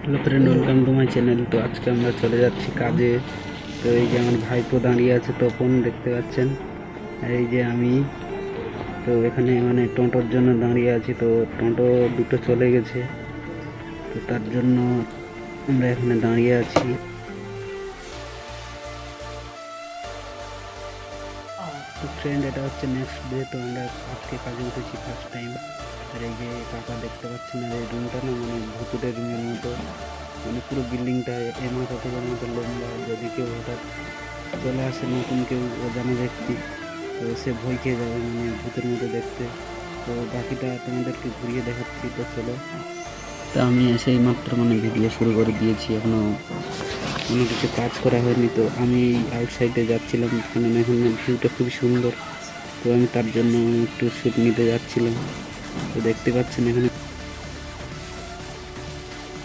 Hello friend, welcome to my channel. তো আজকে আমরা চলে যাচ্ছি কাজে। তো এই যে আমার ভাইপো দাঁড়িয়ে আছে, তপন দেখতে পাচ্ছেন। আর এই যে আমি। তো এখানে মানে টোটোর জন্য দাঁড়িয়ে আছি। তো টোটো দুটো চলে গেছে, তো তার জন্য আমরা এখানে দাঁড়িয়ে আছি। তো ফ্রেন্ড, এটা হচ্ছে নেক্সট ডে। তো আমরা আজকে কাজে উঠেছি ফার্স্ট টাইম। আর এই যে কাকা দেখতে পাচ্ছেন, আর এই রুমটা না মানে ভুতুড়ে রুমের মতো, মানে পুরো বিল্ডিংটা এ মাথা থেকে মতো লম্বা। যদি কেউ হঠাৎ চলে আসে নতুন কেউ অজানা ব্যক্তি, তো সে ভয় খেয়ে যাবে, মানে ভূতের মতো দেখতে। তো বাকিটা তোমাদেরকে ঘুরিয়ে দেখাচ্ছি, তো চলো। তো আমি এসেই মাত্র মানে ভিডিও শুরু করে দিয়েছি, এখনো কোনো কিছু কাজ করা হয়নি। তো আমি আউটসাইডে যাচ্ছিলাম, কারণ এখানে ভিউটা খুবই সুন্দর। তো আমি তার জন্য একটু শ্যুট নিতে যাচ্ছিলাম। তো দেখতে পাচ্ছেন এখানে